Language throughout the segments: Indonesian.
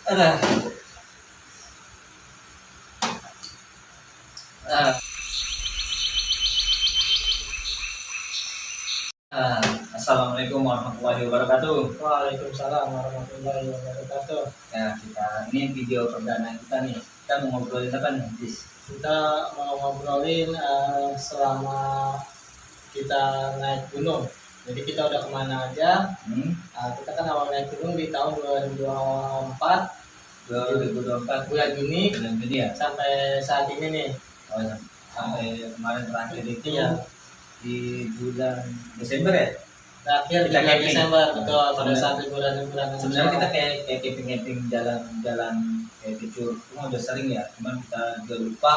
Ada. Assalamualaikum warahmatullahi wabarakatuh. Waalaikumsalam warahmatullahi wabarakatuh. Ya, ini video perdana kita nih. Kita mau ngobrolin apa nih, Jis? Kita mau ngobrolin selama kita naik gunung. Jadi kita udah kemana aja? Kita kan awal naik gunung di tahun 2024 bulan Juni ya. sampai saat ini nih. Oh ya, sampai kemarin terakhir itu ya. Di bulan Desember ya. Terakhir di bulan Desember, betul. Pada saat liburan-liburan. Sebenarnya kita kayak camping jalan-jalan kayak ke Curug, udah sering ya. Cuman kita juga lupa.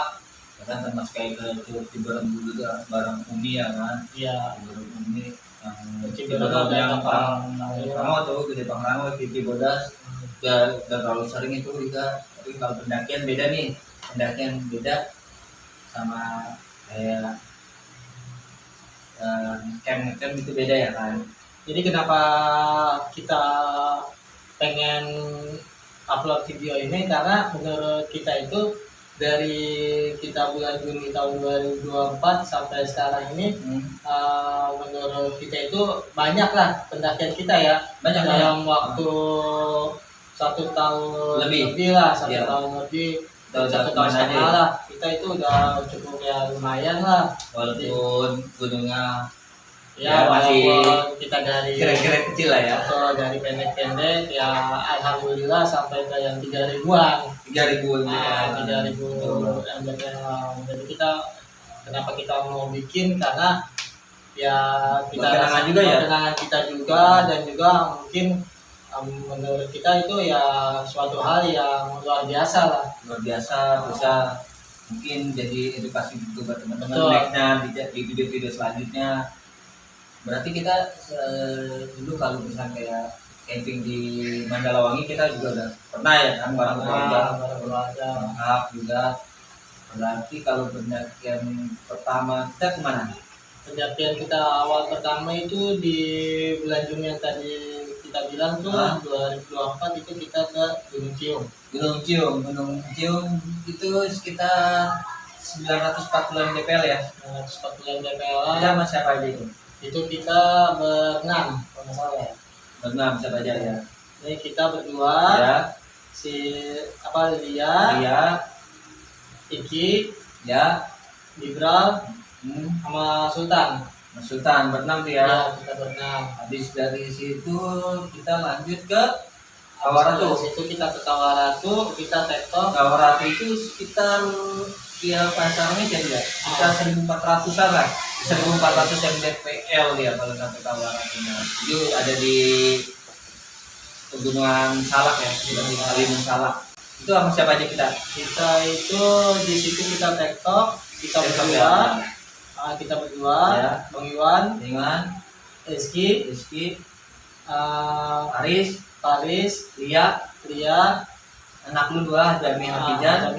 Kan termasuk kayak ke Curug Ciberem dulu juga bareng Umi ya kan. Iya. Ciberem Umi Ciberem yang Pangrango tuh Gede Pangrango di Cibodas. Udah terlalu sering itu juga. Tapi kalau pendakian beda nih. Pendakian beda sama kayak camp itu beda ya kan. Jadi kenapa kita pengen upload video ini, karena menurut kita itu dari kita bulan Juni tahun 2024 sampai sekarang ini menurut kita itu banyak lah pendakian kita ya, banyak dalam waktu 1 tahun lebih lah, 1 tahun lebih, 1 tahun setengah lah. Kita itu udah cukup ya lumayan lah, walaupun gunungnya ya masih kita dari kira-kira kecil lah ya. Atau dari pendek-pendek ya alhamdulillah sampai ke yang 3.000-an. 3.000 3.000 jadi kita kenapa kita mau bikin, karena ya kita kenangan juga ya, kenangan kita juga, dan juga mungkin menurut kita itu ya suatu hal yang luar biasa lah, bisa mungkin jadi edukasi juga buat teman-teman nextnya di video-video selanjutnya. Berarti kita dulu kalau misalnya kayak camping di Mandalawangi kita juga udah pernah ya kan, bareng keluarga lengkap juga. Berarti kalau pendakian pertama kita kemana? Pendakian kita awal pertama itu di bulan Juni yang tadi kita bilang tuh 2024 itu kita ke Gunung Ciung. Gunung Ciung itu sekitar 940 mdpl ya. 940 mdpl. Kita sama siapa aja itu? Itu kita berenam kalau nggak salah ya. Berenam siapa aja ya? Ini kita berdua ya. Si Lia, Iki ya, Gibral sama Sultan berenam tuh ya. Kita berenam. Habis dari situ kita lanjut ke Kawaratu. Situ kita ke Kawaratu, kita tektok. Kawaratu itu sekitar ya pasarnya jadi ya. Kita 1.400-an lah. 1.400 mdpl ya kalau sampai Kawaratunya. Itu ada di Pegunungan Salak ya, di Kalimun Salak. Itu sama siapa aja kita? Kita itu di situ kita tektok, kita berdua ya. Bang Iwan, Rizky, Paris, Lia, anak lu 2, Jami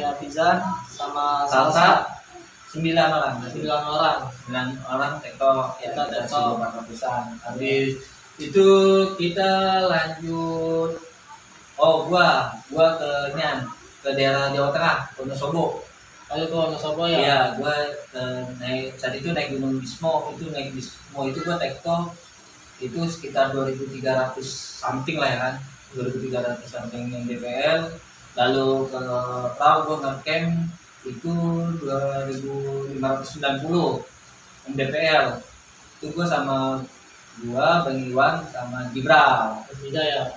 Hafizan, sama Salsa. 9 orang tektok ya, kita tektok 400-an. Habis itu kita lanjut gua ke daerah Jawa Tengah, Wonosobo. Ayo ke Wonosobo ya? Iya, gua saat itu naik Gunung Bismo, itu gua tektok itu sekitar 2.300 something lah ya kan, 2.300 something mdpl. Lalu ke Pau gua ngecamp itu 2.590 mdpl. Itu gua sama Bang Iwan sama Gibral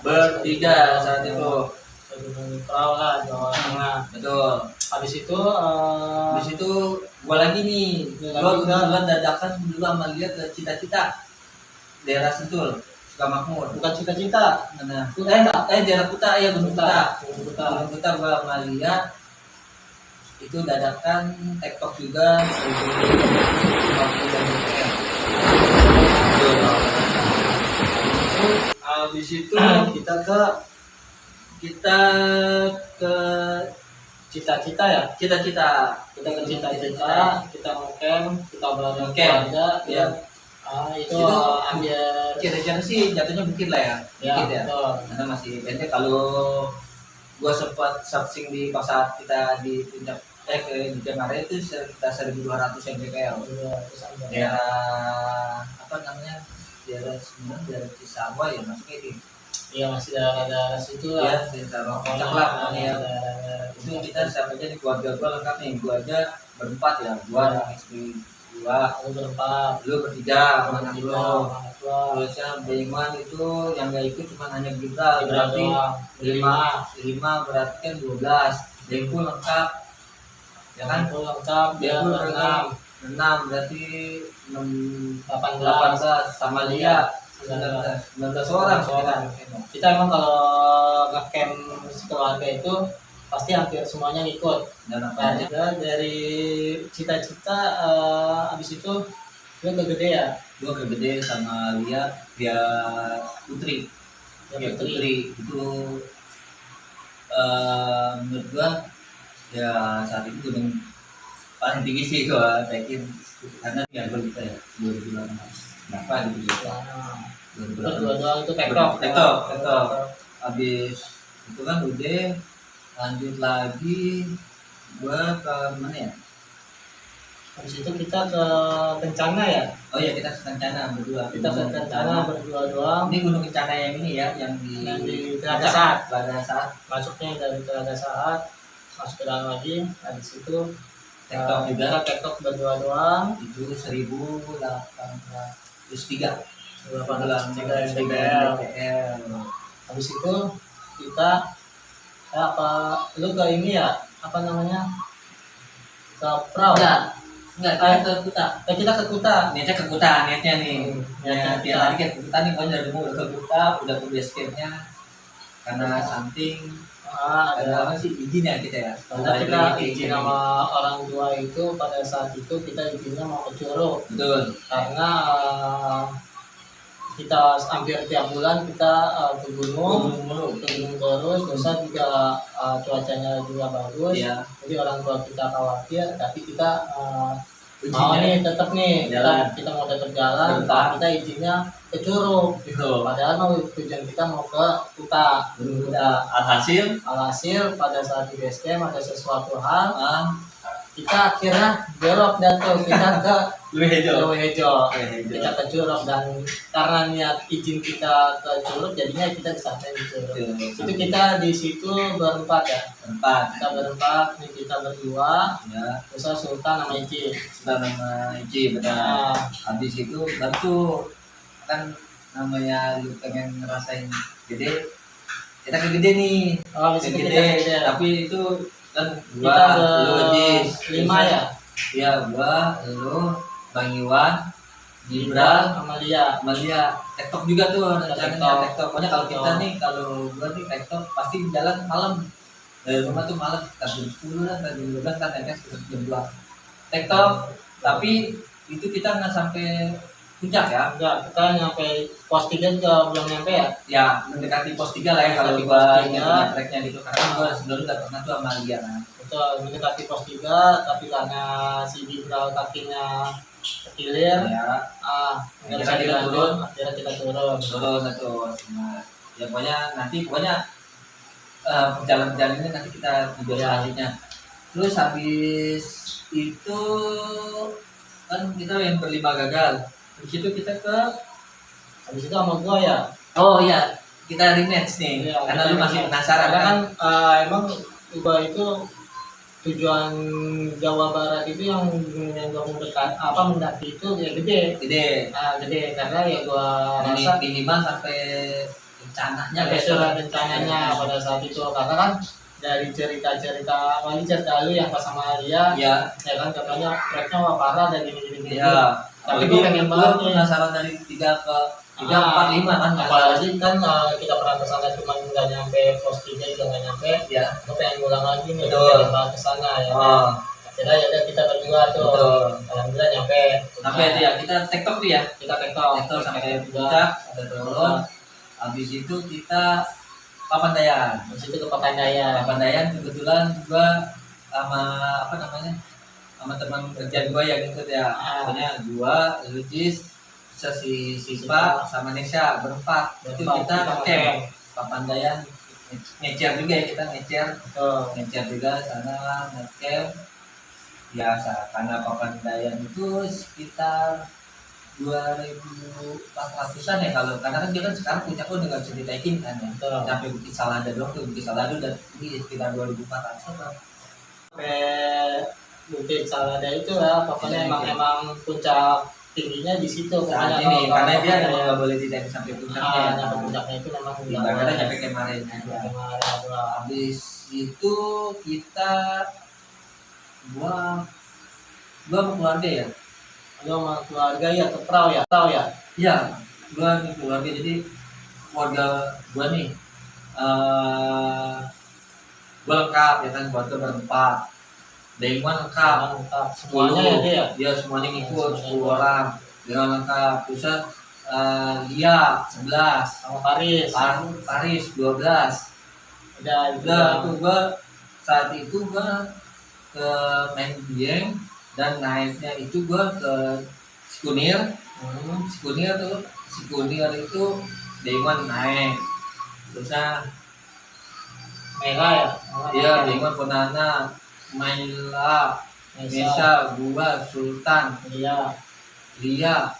bertiga saat itu. Perahu lah Jawa Tengah. Betul. Habis itu gua lagi nih. Gua dadakan dulu sama Lia ke Cita-Cita, daerah Sentul, Sukamakmur. Bukan Cita-Cita. Mana? Daerah Kuta ya, Gunung Kuta. Gunung Kuta gua sama Lia itu dadakan tektok juga 1.400 Habis itu kita ke Cita-Cita ya. Kita ke Cita-Cita, kita ngecamp, kita berkeluarga ya. Itu ambil kira-kira sih jatuhnya bukit lah ya. Bukit ya. Karena masih pendek. Kalau gua sempat searching di pas saat kita di puncak di Jakarta itu sekitar 1.200 mdpl. Daerah apa namanya, daerah sebenarnya daerah Cisarua ya masuknya itu. Iya, masih daerah situ Ya, lah. Cisarua puncak lah pokoknya. Itu kita siapa aja di keluarga gua lengkap nih. Gua aja berempat ya, gua anak istri gua, Aku berempat, lu bertiga sama anak bertiga, lu. anak gua. Terusnya Beiman itu yang gak ikut cuma hanya Gibral, berarti doang. 5 berarti kan 12. Dengkul lengkap ya kan, Aku lengkap, dia Dengkul berenam, 6 berarti 18. 18 sama Lia 19 orang. Kita emang kalau ngecamp sekeluarga itu pasti hampir semuanya ngikut. Dan Nah, apanya juga dari cita-cita abis itu gue ke gede ya, gua kegede sama Lia, dia Putri. yang Ya, putri. Putri itu menurut gua ya saat itu gunung paling tinggi sih gua taikin, karena ya gua lupa ya 2018 berapa gitu ya. Nah, 2018 berdua itu tektok. tektok habis itu kan udah lanjut lagi gua ke mana ya, Habis itu kita ke Kencana ya, oh ya kita ke Kencana berdua. kita ke Kencana berdua doang. Ini gunung Kencana yang ini ya, yang Yang di Telaga Telaga Saat. Telaga Saat Masuknya dari Telaga Saat, masuk ke dalam lagi. Habis itu tektok juga kita tektok berdua doang. itu 1803 1803 mdpl. Habis itu kita lu ke ini ya, apa namanya, ke Prau. Enggak, kita ke Kuta. Kita ke Kuta. Niatnya ke Kuta, niatnya nih. Niatnya Ya, tiap hari kan ke Kuta nih, pokoknya dari mau ke Kuta, udah ke base campnya. Karena something, Ada ada apa sih, izin ya kita ya. karena kita izin sama orang tua itu pada saat itu kita izinnya mau ke Curug, Betul. karena kita hampir tiap bulan kita ke gunung Mulu. terus juga cuacanya juga bagus. Iya. Jadi orang tua kita khawatir, tapi kita mau Izinnya. nih tetap nih Jalan. kita mau tetap jalan. Tetap. Kita izinnya ke Curug, Gitu. padahal mau tujuan kita mau ke Kuta. Alhasil, Alhasil pada saat di base camp ada sesuatu hal, ah, kita akhirnya belok dan tuh kita ke lebih hijau. Hejo. Kita ke Curug, dan karena niat izin kita ke Curug jadinya kita disampein di Curug. Itu kita di situ berempat ya. Tempat. Kita berempat, nih kita berdua, Ya, terus Sultan sama Iki. sudah nama Ici betul. Nah, Habis itu baru kan namanya lu pengen ngerasain gede, kita ke gede nih. habis Ke itu kita gede, gede. tapi itu kan Kita gua, lu, Jis, 5 ya, Iya, gua, lu, Bang Iwan, Gibral, sama Lia. sama dia tektok juga tuh rencananya Tektok. tektok. Pokoknya kalau kita nih, kalau gua nih tektok pasti jalan malam. Dari rumah tuh malam sekitar jam 10 lah, jam 12 kan ya, sekitar jam 2. Tektok, tapi itu kita nggak sampai puncak ya. Enggak, kita nyampe pos 3 juga belum nyampe ya. Ya, mendekati pos 3 lah ya kalau Mendekati gua pos ingat 3. treknya gitu. Karena gua sebelumnya udah pernah tuh sama dia kan. Betul, mendekati pos 3, tapi karena si Gibral kakinya kekilir, Ya, nggak bisa Akhirnya kita dilanjut, akhirnya kita turun. turun terus. Nah, ya pokoknya perjalanan ini nanti kita video Ya. selanjutnya. Terus habis itu kan kita yang berlima gagal. Habis itu kita ke, Habis itu sama gua ya. oh iya, kita rematch nih. Iya, Karena kita lu masih rematch. penasaran Karena kan. emang gua itu tujuan Jawa Barat itu yang gua mendaki itu ya gede. Gede. Gede karena ya gua rasa Minimal sampai rencananya ada surat rencananya pada saat itu, karena kan dari cerita-cerita apalagi cerita lu yang pas sama Lia, ya. ya kan katanya treknya wah parah dan gini. Iya. Tapi gua pengen banget nih. penasaran dari 3 ke 3 4 5 kan. Apalagi kan kita pernah kesana cuma nggak nyampe pos 3 juga nggak nyampe. Ya. Gue pengen ngulang lagi nih, Betul. pengen banget kesana ya. Oh, Akhirnya ya udah kita berdua tuh. betul. Alhamdulillah nyampe. Sampai itu ya kita tektok tuh ya. Kita tektok Sampai puncak, sampai turun. Habis itu kita Papandayan. Di situ ke Papandayan. Papandayan kebetulan gua sama apa namanya? Sama teman kerjaan gua yang ikut ya. Pokoknya gua, Lujis, si Sipa sama Nesha berempat. Itu kita camp Papandayan ngecer juga ya, kita Betul. ngecer juga sana ngecamp biasa. Karena papan Dayan itu sekitar 2.400-an ya, kalau karena kan dia kan sekarang puncaknya udah nggak bisa dinaikin kan ya, Betul. sampai Bukit Salada doang tuh, Bukit Salada dan ini sekitar 2.400 kan. Sampai Bukit Salada itu ya, pokoknya emang puncak tingginya di situ Saat pokoknya. ini karena dia kalau emang nggak boleh dinaikin sampai puncaknya ya. nyampe puncaknya itu memang Ibaratnya nyampe kemarin aja. Habis itu kita gua sama keluarga ya. Lu sama keluarga ya ke perahu ya. Iya, gua nih keluarga, jadi keluarga gua nih gua lengkap ya kan, keluarga berempat. Dayman lengkap, Semuanya ya dia ya. dia semuanya ngikut, Semuanya 10 orang dengan lengkap. Terus Lia 11, Sama Paris. Paris 12. Udah Udah itu gua saat itu gua ke main Dieng, dan naiknya itu gua ke Sikunir. Sikunir itu Dayman naik. Terusnya Merah ya. dia Dayman Ponana, Maila, Mesa, gua, Sultan, Iya. Lia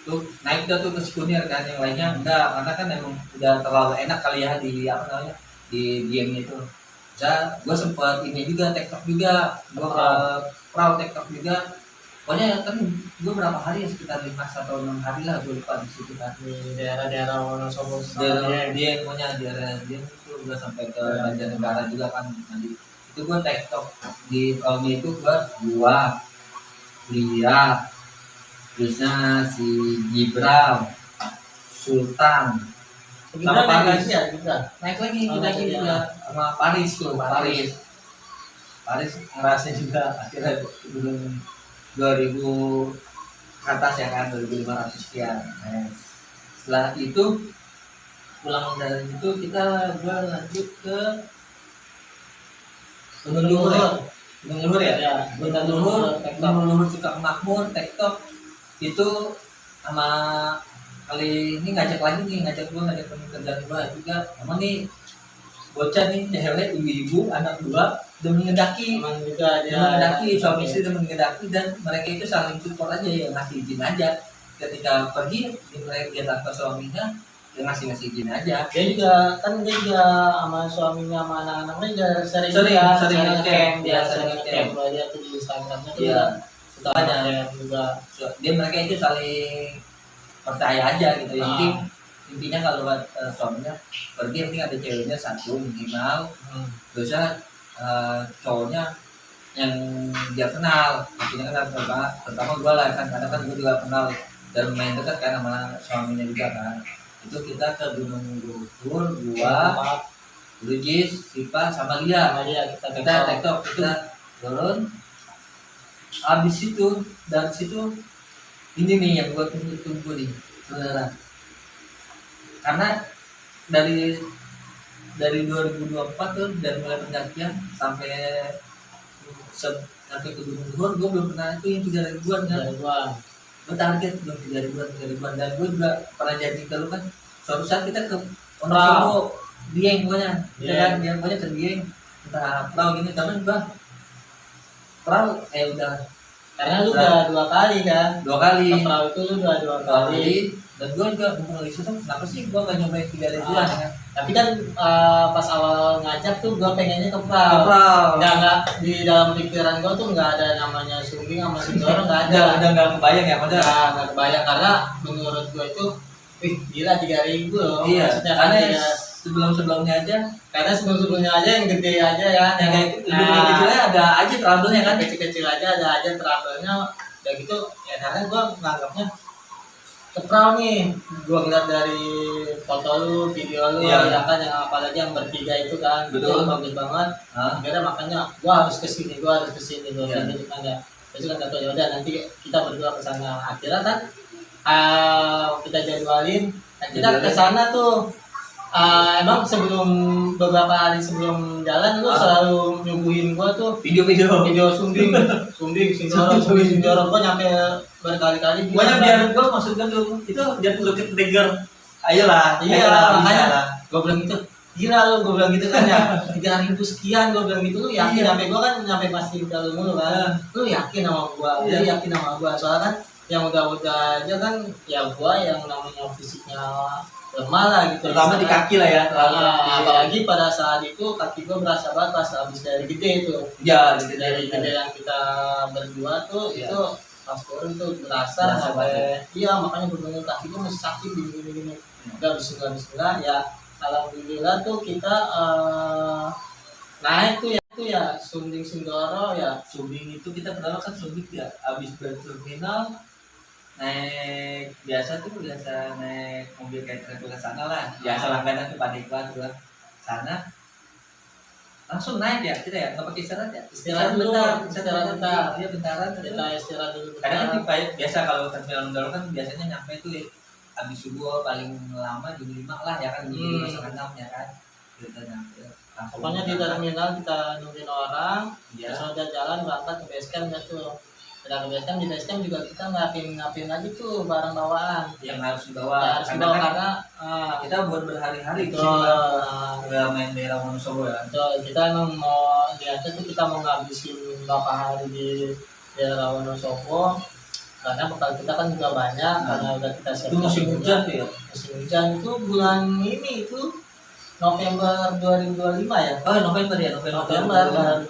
tuh naik dah tuh ke Sikunir kan, yang lainnya enggak, karena kan emang udah terlalu enak kali ya di apa namanya di Dieng itu. Gue sempat ini juga TikTok juga, gue ke perahu TikTok juga. Pokoknya kan gue berapa hari ya, sekitar 5 atau 6 hari lah, gue lupa di situ kan. Di daerah-daerah Wonosobo. Daerah Dieng, pokoknya daerah Dieng itu gue sampai ke Banjarnegara juga kan. Nanti itu gue TikTok di tahunnya itu gua Lia, terusnya si Gibral, Sultan, sama Paris ya kita. naik lagi Oh, kita iya. juga sama Paris tuh, Paris ngerasain juga akhirnya belum 2000 ke atas ya kan, 2.500 sekian. Nah, setelah itu pulang dari itu gua lanjut ke Gunung Luhur ya. Gunung Luhur ya? Ya, Gunung Luhur suka makmur, TikTok itu sama kali ini ngajak temen kerjaan gua juga. Emang nih bocah nih cewek, ibu-ibu, anak dua demen ngedaki. Emang juga dia Mengedaki, suami istri demen ngedaki, dan mereka itu saling support aja ya, ngasih izin aja. Ketika pergi, dia tanpa suaminya, dia ngasih izin aja. dia juga sama suaminya sama anak-anaknya juga sering Sering ngecamp, dia sering sering ngecamp. Dia tuh di Instagramnya tuh Iya. suka ngecamp juga. Dia mereka itu saling percaya aja gitu. Intinya kalau buat suaminya pergi, penting ada ceweknya satu minimal. Terusnya cowoknya yang dia kenal, artinya kan pertama gue lah kan, karena kan gue juga kenal dan main dekat kan sama suaminya juga kan. Itu kita ke Gunung Luhur, gua, Lujis, Sipa, sama Lia. Kita TikTok, kita turun. Habis itu dari situ ini nih yang gue tunggu nih, saudara. Karena dari 2024 tuh, dari mulai pendakian sampai ke Gunung Luhur, gue belum pernah itu yang 3.000-an kan. Gue target belum 3.000-an, dan gue juga pernah janji ke lu kan, suatu saat kita ke Wonosobo, Dieng pokoknya, kan, dia pokoknya ke Dieng, entah perahu gini, tapi gue perahu udah, karena lu udah 2 kali kan, 2 kali, ke perahu itu lu udah 2 kali. Dan gue juga mulai susah, kenapa sih gue gak nyobain 3.000-an kan? Tapi kan pas awal ngajak tuh gue pengennya ke perahu. Nggak di dalam pikiran gue tuh nggak ada namanya sumbing sama sindoro, nggak ada. Udah nggak kebayang ya, maksudnya? Nggak kebayang, karena menurut gue itu, gila 3.000 loh. Iya. Maksudnya Karena ya, sebelumnya aja. Karena sebelumnya aja yang gede aja ya. Yang kayak kecilnya ada aja trouble-nya kan? Kecil-kecil aja ada aja trouble-nya. Udah gitu ya, karena gue menganggapnya ke perahu nih, gue ngeliat dari foto lu, video lu, Iya. ya kan, yang apalagi yang bertiga itu kan, Betul. itu bagus banget. Akhirnya makanya gue harus kesini, gue Iya. gitu kan ya. Terus kan kata yaudah nanti kita berdua kesana. Akhirnya kan kita jadwalin, nah, kita kesana tuh. Emang beberapa hari sebelum jalan lu selalu nyuguhin gua tuh video sumbing sindoro, gua nyampe berkali-kali. Gua biar gua maksudnya tuh itu biar lu trigger. Ayolah. Iya, makanya gua bilang gitu. gila lu, gue bilang gitu kan ya, 3.000 sekian, gue bilang gitu, lu yakin? Iya. Sampai gue kan nyampe pasti kalau mulu kan, lu yakin sama gue, lu Iya. yakin sama gue, soalnya kan yang udah aja kan ya gue yang namanya fisiknya lemah lah gitu. Terutama di kaki lah ya. Apalagi pada saat itu kaki gue berasa banget pas habis dari gede itu. Ya, Dari gede yang kita berdua tuh Iya. itu pas turun tuh berasa Berasa sampai iya, makanya bener-bener kaki gue masih sakit gini. Udah bismillah ya, alhamdulillah tuh kita naik tuh ya Sunding Sindoro ya. Subing itu kita pertama kan Subing ya, abis berterminal naik biasa naik mobil kayak kereta ke sana lah, biasa langganan tuh Pandeglang tuh sana langsung naik ya kita ya, nggak pakai istirahat ya, Istirahat bentar. iya bentaran Kita istirahat dulu kadang kan bentar. biasa kalau terminal Mendoro kan biasanya nyampe tuh ya, abis subuh paling lama jam 5 lah ya kan, jam 5:30 ya kan kita nyampe langsung Pokoknya di terminal kita nungguin orang, ya. terus udah jalan berangkat ke base camp ya tuh. Udah ke base camp, di base camp juga kita ngapin lagi tuh barang bawaan. Yang harus dibawa, Ya, harus dibawa karena kita buat berhari-hari di betul, sini kan, nggak main daerah Wonosobo ya. betul, kita emang mau niatnya tuh kita mau ngabisin berapa hari di daerah Wonosobo karena bekal kita kan juga banyak, karena udah kita siapkan. Itu musim hujan tuh ya. Musim hujan itu bulan ini itu November 2025 ya. Oh November ya, November 2025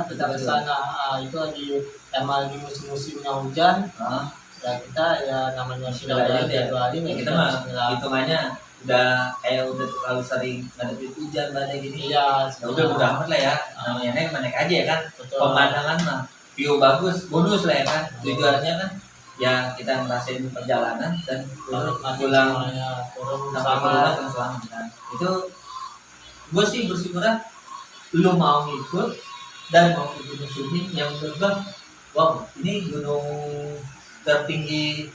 kita ke sana. Itu lagi emang lagi musim-musimnya hujan. Ah, Ya kita ya namanya sudah Bismillah ya. jadwalin ya kita mah bismillah. hitungannya udah terlalu sering ngadepin hujan badai gini. Iya, Ya udah bodo amat lah ya. Namanya naik aja ya kan. betul. Pemandangan mah view bagus, bonus lah ya kan. Tujuannya kan ya kita ngerasain perjalanan dan pulang Semuanya turun sampai ke sama. rumah dengan selamat kan. Itu gue sih bersyukurnya lu mau ikut dan mau ikut Gunung Sumbing yang menurut gue, wow ini gunung tertinggi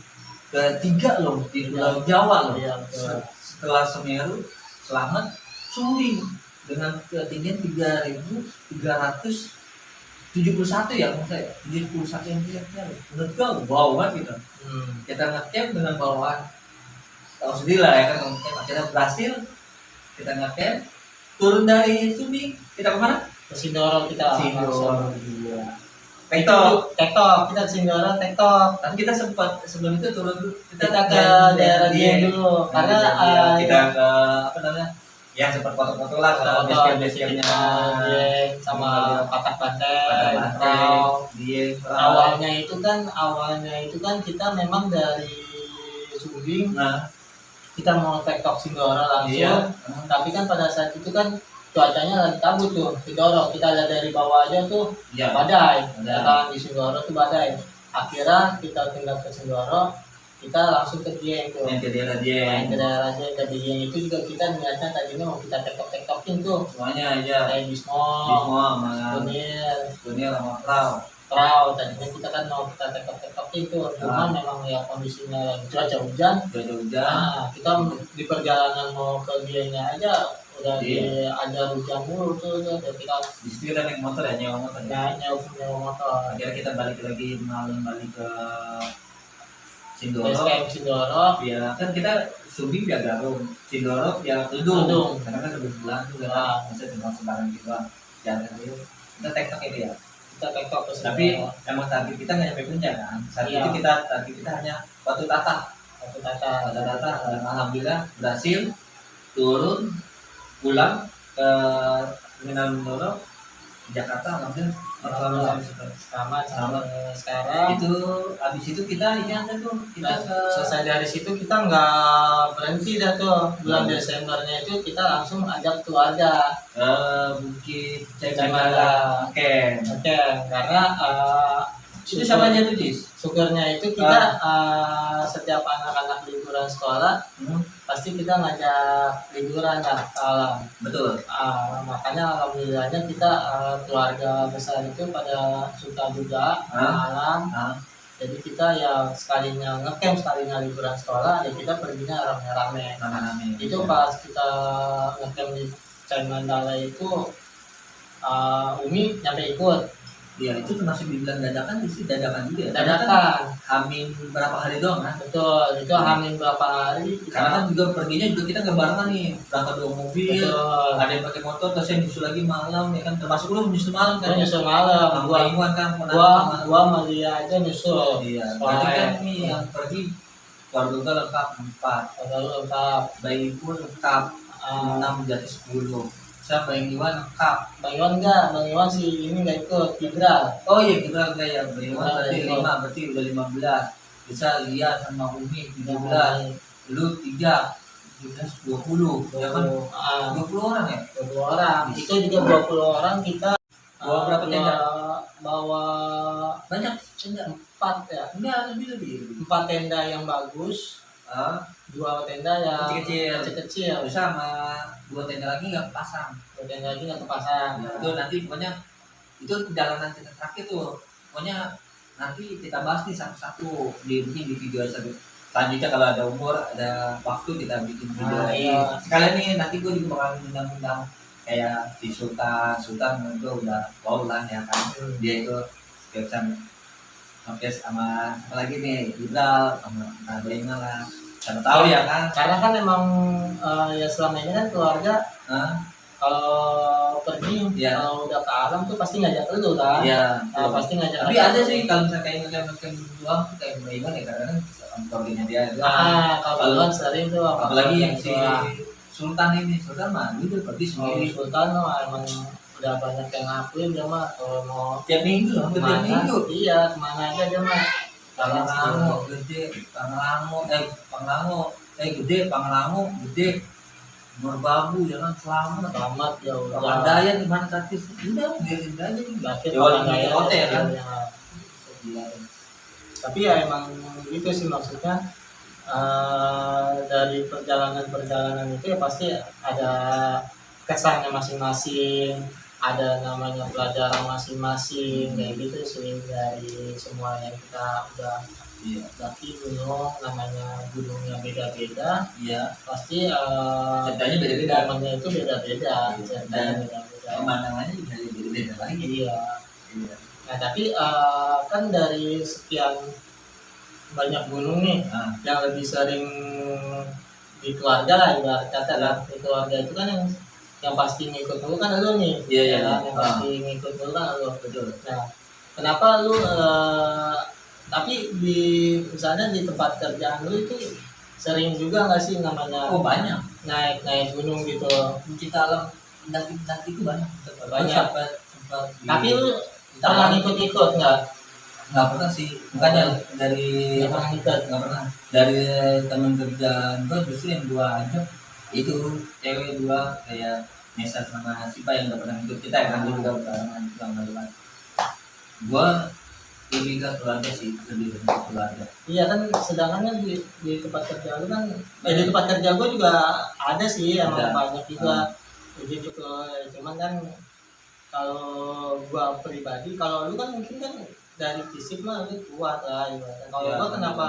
ketiga loh di Pulau Jawa loh. Iya, betul. Setelah Semeru, Selamat, Sumbing dengan ketinggian 3.371 ya menurut saya, 71 yang kira-kira menurut gue wow banget gitu. Kita ngecamp dengan bawaan, tahu sendiri lah ya kan, ngecamp akhirnya berhasil, kita ngecamp, turun dari Sumbing, kita kemana? Ke Sindoro kita. Sindoro. Iya. Tektok. Kita ke Sindoro tektok. Tapi kita sempat sebelum itu turun dulu, Kita ke daerah Dieng dulu karena kita ke apa namanya? Ya sempat foto-foto lah ke base-campnya Dieng sama Patah Banteng, Dieng. awalnya itu kan kita memang dari Sumbing Nah, kita mau tektok Sindoro langsung. iya. Tapi kan pada saat itu kan cuacanya lagi kabut tuh Sindoro, kita lihat dari bawah aja tuh Iya. badai. Badai. Ya kan di Sindoro tuh badai. Akhirnya kita tinggal ke Sindoro, kita langsung ke Dieng tuh. Yang ke daerah Main Dieng. ke daerah Dieng, ke Dieng itu juga kita niatnya tadinya mau kita tektokin tuh Semuanya aja. kayak Bismo, Semua sama Kunir, sama Prau. Prau. Tadinya kita kan mau kita tektokin tuh, cuma memang ya kondisinya cuaca hujan. Hujan. Nah, kita di perjalanan mau ke Diengnya aja udah ada hujan mulu tuh, dan kita Di situ kita naik motor ya, nyewa motor ya. nyewa motor. Akhirnya kita balik lagi malam balik ke Sindoro. Base camp Sindoro. Ya kan kita Sumbing via Garung, Sindoro via Tudung. Tudung. Karena kan sebelah tuh kan, Ah. bisa cuma sembarang gitu lah. Jalan itu kita tektok itu ya. Kita tektok ke Tapi Sindoro. emang target kita nggak nyampe puncak kan. Saat Iya. itu target kita hanya Batu Tata. Batu Tata. Dan alhamdulillah berhasil turun pulang ke Terminal Mendoro Jakarta. Alhamdulillah Selamat sampai sekarang. itu habis itu kita ini ada tuh kita Nah, ke selesai dari situ kita nggak berhenti dah tuh. Bulan Desembernya itu kita langsung ajak keluarga. Bukit Cemara. Oke. Oke, karena Itu siapa aja tuh Jis? syukurnya itu kita setiap anak-anak liburan sekolah pasti kita ngajak liburan ya. Betul. Makanya alhamdulillahnya kita keluarga besar itu pada suka juga malam. Jadi kita ya sekalinya ngecamp, sekalinya liburan sekolah, ya kita perginya rame-rame. Itu pas kita ngecamp di Cai Mandala itu Umi nyampe ikut. Ya itu termasuk dibilang dadakan sih, dadakan juga. Dadakan. Hamin berapa hari doang kan? Betul, itu hamil berapa hari. Karena kan juga perginya juga kita nggak barengan nih, berangkat 2 mobil, Betul. ada yang pakai motor, terus yang nyusul lagi malam, ya kan termasuk lu nyusul malam kan? Gua nyusul malam, Iwan kan, gua Malia aja nyusul. Iya, berarti kan nih yang pergi keluarga lengkap 4, Kalau lengkap, bayi pun lengkap 6 jadi 10. Saya Bang Iwan lengkap. Bang Iwan enggak, Bang Iwan sih ini nggak ikut, Gibral. Oh iya kita enggak ya, Bang Iwan berarti Gibral. 5, berarti udah 15. Bisa Lia sama Umi 17. Lu 3, 17, 20. Ya kan 20 orang ya? 20 orang. Itu juga 20 orang kita Bawa berapa tenda? Bawa Banyak tenda. 4 ya. Enggak, lebih. 4 tenda yang bagus, 2 tenda yang kecil-kecil. Bisa sama 2 tenda lagi nggak kepasang. 2 tenda lagi nggak kepasang. Nah, itu nanti pokoknya itu perjalanan kita terakhir tuh. Pokoknya nanti kita bahas nih satu-satu di video satu. Selanjutnya kalau ada umur, ada waktu kita bikin video lagi. Iya. Sekalian nih nanti gue juga bakal undang-undang kayak di Sultan itu udah wow lah ya kan. Dia itu kesan oke sama apa lagi nih Ibral sama Nadia lah. Siapa tahu ya kan. Karena kan emang ya selama ini kan keluarga kalau pergi Iya. kalau udah ke alam tuh pasti ngajak lu kan. Iya. Pasti ngajak. Tapi ada sih kalau misalnya kayak ngajak doang kayak Mbak Iwan ya karena kan keluarganya dia doang. Kalau Iwan sering tuh Apalagi yang si Sultan mah udah pergi sendiri. Sultan mah emang udah banyak yang ngakuin dia mah kalau mau Tiap minggu, hampir tiap minggu. Iya, kemana aja dia mah. Pangrango gede, Pangrango gede, Merbabu ya kan selamat ya udah. Pamandayan di mana tadi udah ngirim aja nih. Pamandayan Hotel kan. Tapi ya emang gitu sih maksudnya dari perjalanan itu ya pasti ada kesannya masing-masing, ada namanya pelajaran masing-masing kayak gitu sih dari semua yang kita udah daki gunung, namanya gunungnya beda-beda. Iya. Pasti ceritanya beda-beda. Namanya itu beda-beda, ceritanya beda-beda. Pemandangannya juga beda-beda lagi. Iya. Nah tapi kan dari sekian banyak gunung nih, yang lebih sering di keluarga lah ibarat kata lah, di keluarga itu kan yang pasti ngikut dulu kan lu nih. Iya. Yang pasti ngikut dulu kan lu. Betul. Nah kenapa lu tapi di misalnya di tempat kerjaan lu itu sering juga nggak sih namanya banyak naik gunung gitu, pencipta alam daki itu banyak. Tapi lu pernah ikut nggak pernah sih, bukannya dari nggak pernah dari teman kerjaan gue justru yang 2 aja itu cewek 2 kayak Nesa sama Sipa yang nggak pernah ikut kita ya kan dulu juga barengan gue lebih ke keluarga sih, lebih ke keluarga. Iya kan, sedangkan kan di tempat kerja lu kan di tempat kerja gue juga ada sih emang banyak juga begitu cuman kan kalau gua pribadi, kalau lu kan mungkin kan dari fisik mah lu kuat lah ibaratnya. Kalau gua kenapa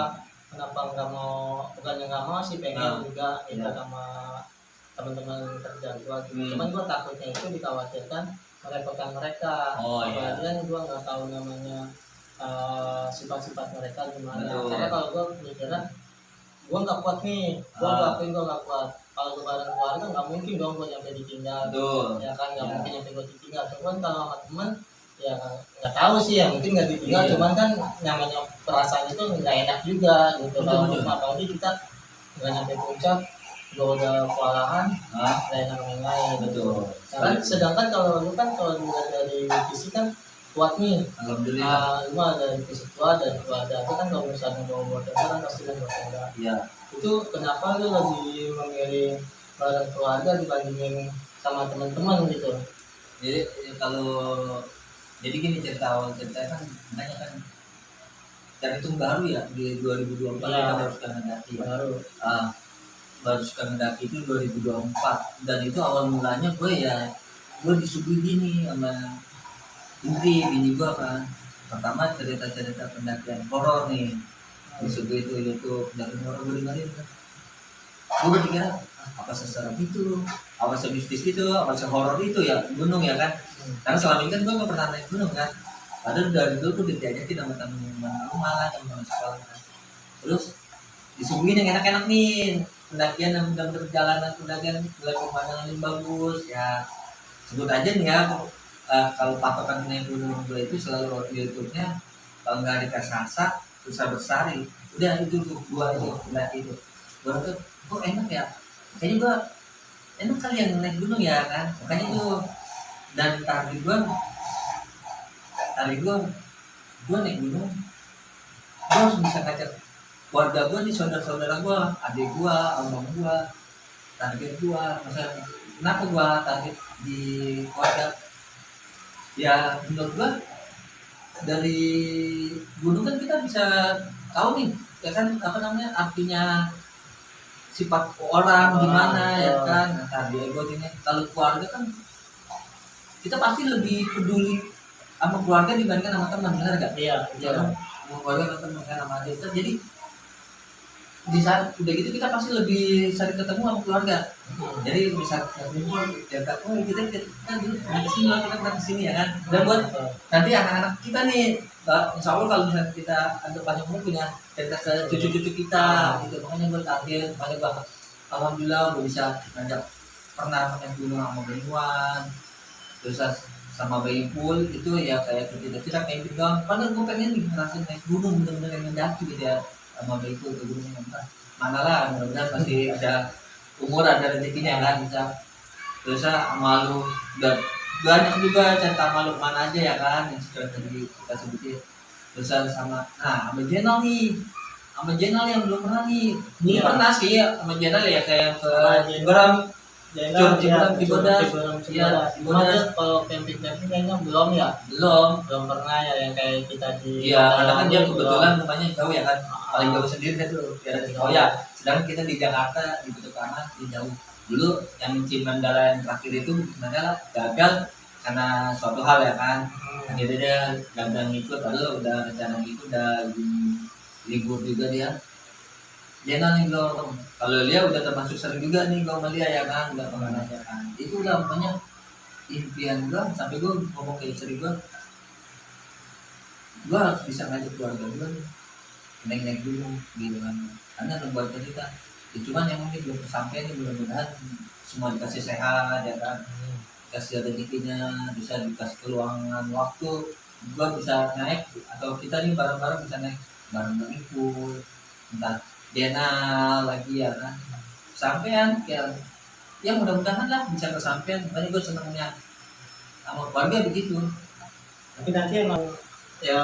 nggak mau, bukannya nggak mau sih, pengen juga ikut sama teman-teman kerja gua gitu. Cuman gua takutnya itu dikhawatirkan merepotkan mereka. Apalagi kan gua nggak tahu namanya sifat-sifat mereka gimana. Karena kalau gua mikirnya gua nggak kuat nih, gua nggak kuat. Kalau gue bareng keluarga nggak mungkin dong gue nyampe ditinggal. Ya kan, nggak mungkin nyampe gue ditinggal. Cuman kalau sama temen ya nggak tahu sih ya, mungkin nggak ditinggal. Cuman kan namanya perasaan itu nggak enak juga gitu. Kalau apalagi kita nggak nyampe puncak, gue udah kewalahan, nggak enak main-main. Betul. Sedangkan kalau lu kan kalau dilihat dari fisik kan kuat nih. Alhamdulillah. Lu ada fisik kuat dan keluarga itu kan kalau misalnya bawa tenda kan pasti kan bawa tenda. Iya. Itu kenapa lu lebih memilih bareng keluarga dibandingin sama teman-teman gitu? Jadi jadi gini cerita kan banyak kan terhitung baru ya di 2024 kita baru suka mendaki baru suka mendaki itu 2024 dan itu awal mulanya gue disuguhi gini sama Indri bini gue kan. Pertama cerita-cerita pendakian horor nih disuguhi itu pendakian horor gue dengerin kan. Gue berpikir apa seserem itu, apa semistis itu, apa sehoror itu ya gunung ya kan. Karena selama ini kan gue nggak pernah naik gunung kan. Padahal dari dulu tuh diajakin sama teman-teman rumah lah, teman-teman sekolah kan. Terus disuguhin yang enak-enak nih, pendakian yang udah perjalanan, pendakian melihat pemandangan yang bagus ya. Sebut aja nih ya, kalau patokan naik gunung gue itu selalu di YouTube-nya, kalau nggak dikasih rasa susah bersari, udah itu tuh gua itu pendaki itu gua tuh enak ya, kayaknya gua enak kali yang naik gunung ya kan, makanya itu. Dan target gua naik gunung, gua harus bisa ngajak keluarga gua nih, saudara-saudara gua, adik gua, abang gua, target gua. Maksudnya kenapa gua target di keluarga ya, menurut gua dari gunung kan kita bisa tahu nih ya kan, apa namanya, artinya sifat orang gimana ya kan. Nah, tadi gue ini kalau keluarga kan kita pasti lebih peduli sama keluarga dibandingkan sama teman, benar gak? Iya, Ya kan, sama keluarga sama teman kan, sama adik. Jadi di saat udah gitu kita pasti lebih sering ketemu sama keluarga. Jadi bisa kumpul jaga, oh kita dulu pernah kesini, kita pernah kesini ya kan. Dan buat nanti anak-anak kita nih, insya Allah kalau misalnya kita ada banyak umur punya cerita ke cucu-cucu kita gitu. Makanya gue target, makanya gue alhamdulillah gue bisa ngajak, pernah naik gunung sama Baimuan, terus sama Baipul itu ya kayak kita camping doang. Padahal gue pengen nih ngerasain naik gunung bener-bener yang mendaki gitu ya, sama Baipul ke gunung yang mana lah, mudah-mudahan masih ada umur, ada rezekinya kan bisa. Terus malu udah banyak juga cerita malu mana aja ya kan, yang sudah tadi kita sebutin. Terus sama Jenal nih, sama Jenal yang belum pernah nih. Ini pernah sih ya sama Jenal ya, kayak ke Ciberem, Cibodas. Iya, Cibodas. Kalau camping kayaknya belum ya, belum pernah ya yang kayak kita di. Iya, karena kan dia kebetulan rumahnya jauh ya kan, paling jauh sendiri kan tuh daerah Cikoya. Sedangkan kita di Jakarta di Butuh Kanan di jauh. Dulu yang Cimandala yang terakhir itu sebenarnya gagal karena suatu hal ya kan. Akhirnya dia gagal ngikut, padahal udah rencana ngikut, udah libur juga dia. Jenal nih belum, kalau dia udah termasuk sering juga nih gue sama dia ya kan, udah pernah nanya kan. Itu udah banyak impian gue, sampai gue ngomong ke istri gue harus bisa ngajak keluarga gue naik gunung gitu kan, karena buat cerita ya, cuman yang mungkin belum sampai nih, mudah-mudahan semua dikasih sehat ya kan, dikasih rezekinya, bisa dikasih keluangan waktu, gue bisa naik, atau kita nih bareng-bareng bisa naik bareng Baipul, entah Dena lagi ya kan, sampean ya mudah-mudahan lah bisa kesampean. Makanya gue senengnya sama keluarga begitu. Tapi nanti emang ya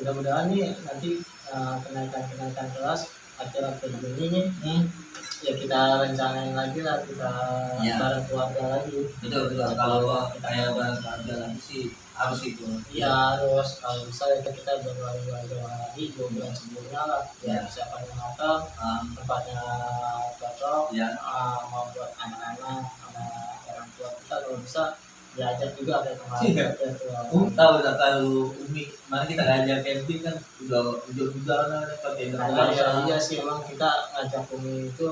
mudah-mudahan nih nanti kenaikan kelas akhir-akhir Juni nih, ya kita rencanain lagi lah, kita bareng keluarga lagi. Betul. Kalau kayak bareng keluarga lagi sih harus itu. Iya harus, kalau misalnya kita berdoa lagi 2 bulan sebelumnya lah, ya siapa yang hotel, tempatnya cocok, mau buat anak-anak sama orang tua kita kalau bisa diajak juga kayak kemarin. Tahu kalau Umi, mana kita ngajak camping kan udah lah pakai iya sih, emang kita ngajak Umi itu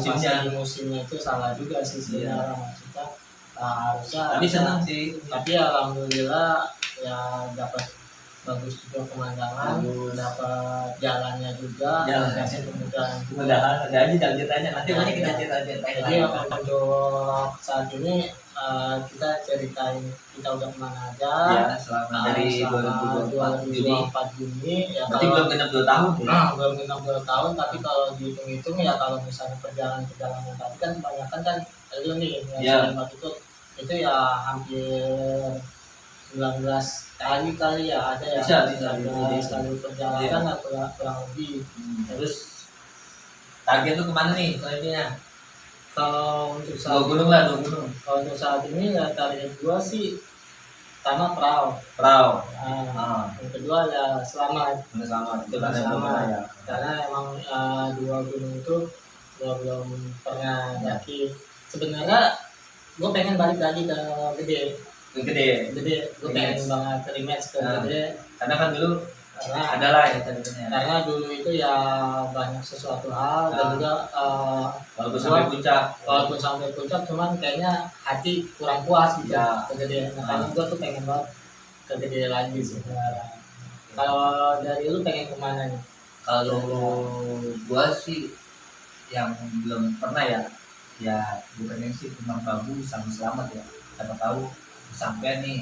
musimnya itu salah juga sih sebenarnya, maksudnya harusnya. Tapi senang sih. Tapi alhamdulillah ya dapat bagus juga pemandangan, dapat jalannya juga, kasih kemudahan ada aja targetannya, nanti banyak kita cerita. Jadi untuk saat ini kita ceritain kita udah kemana aja ya, selama dari 2024 Juni ya. Berarti belum genap 2 tahun ya? Belum genap 2 tahun, tapi kalau dihitung-hitung ya, kalau misalnya perjalanan tadi kan kebanyakan kan itu nih yang itu ya hampir 19 kali ya, ada ya bisa kali perjalanan kurang lebih. Terus target tuh kemana nih selanjutnya? Kalau untuk saat gunung lah. Kalau untuk saat ini ya target gua sih pertama perahu. Yang kedua ya selamat. Itu karena ya. Karena emang 2 gunung itu gua belum pernah daki. Sebenarnya gua pengen balik lagi ke gede. Gue pengen banget rematch ke gede. Karena kan dulu adalah ya ceritanya. Karena dulu itu ya banyak sesuatu hal dan juga walaupun sampai puncak, cuman kayaknya hati kurang puas gitu ke gede. Makanya gue tuh pengen banget kegede lagi sekarang. Kalau dari lu pengen kemana nih? Kalau gua sih yang belum pernah ya, ya bukannya sih cuma bagus sama selamat ya, siapa tahu sampai nih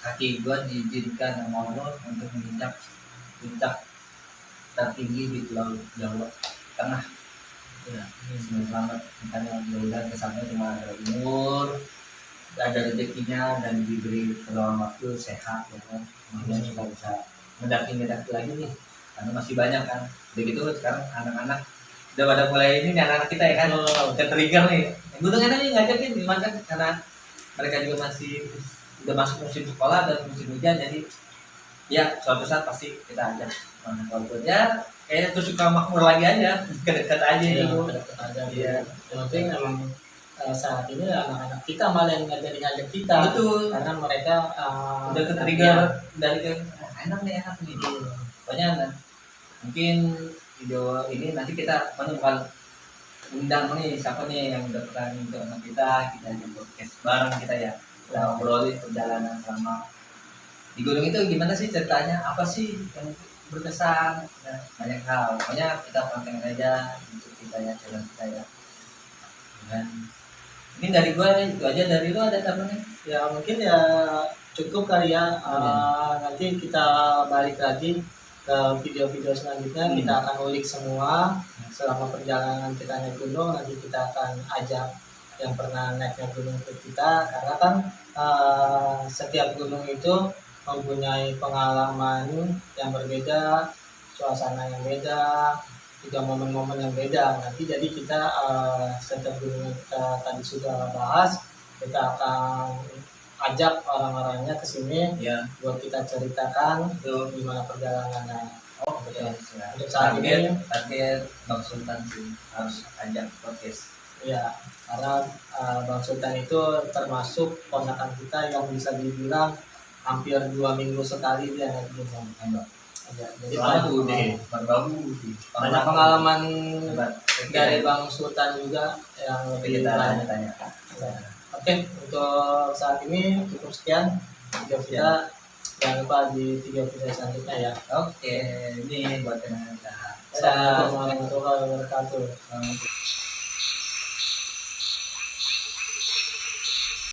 kaki gua diizinkan sama Allah untuk menginjak puncak tertinggi di Pulau Jawa Tengah. Ya, ini semua selamat, makanya mudah-mudahan kesannya cuma ada umur, ada rezekinya dan diberi peluang waktu sehat ya kan. Kemudian kita bisa mendaki lagi nih, karena masih banyak kan. Begitu sekarang anak-anak udah pada mulai ini nih, anak-anak kita ya kan, udah trigger nih. Gunung Enak nih ngajakin gimana kan, karena mereka juga masih udah masuk musim sekolah dan musim hujan, jadi ya suatu saat pasti kita ajak. Nah, kalau buat ya kayak terus suka makmur lagi aja, dekat-dekat aja Ya, gitu. dekat aja. Iya. Yang penting memang saat ini anak-anak kita malah yang ngajak kita. Betul. Karena mereka Udah ke-trigger dari ke enak nih Pokoknya mungkin video ini nanti kita bakal undang nih siapa nih yang udah pernah ke anak kita ajak podcast bareng kita ya. Kita ngobrolin perjalanan selama di gunung itu gimana sih ceritanya, apa sih yang berkesan, ya, banyak hal. Pokoknya kita pantengin aja untuk kita ya, jalan kita ya. Dan ini dari gua itu aja, dari lu ada tambahan? Ya mungkin ya cukup kali ya. Nanti kita balik lagi ke video-video selanjutnya. Kita akan ulik semua selama perjalanan kita naik gunung. Nanti kita akan ajak yang pernah naik gunung ke kita, karena kan setiap gunung itu mempunyai pengalaman yang berbeda, suasana yang beda, juga momen-momen yang beda. Nanti jadi kita setiap gunung yang kita tadi sudah bahas, kita akan ajak orang-orangnya ke sini ya, buat kita ceritakan gimana perjalanannya. Oh betul. Untuk saat ini target Bang Sultan sih harus ajak podcast. Ya, karena Bang Sultan itu termasuk ponakan kita yang bisa dibilang hampir 2 minggu sekali dia naik gunung. Jadi banyak pengalaman dari Bang Sultan juga yang lebih tanya. Oke, untuk saat ini cukup sekian video kita. Jangan lupa di video selanjutnya ya. Oke, ini buat teman-teman. Assalamualaikum warahmatullahi wabarakatuh.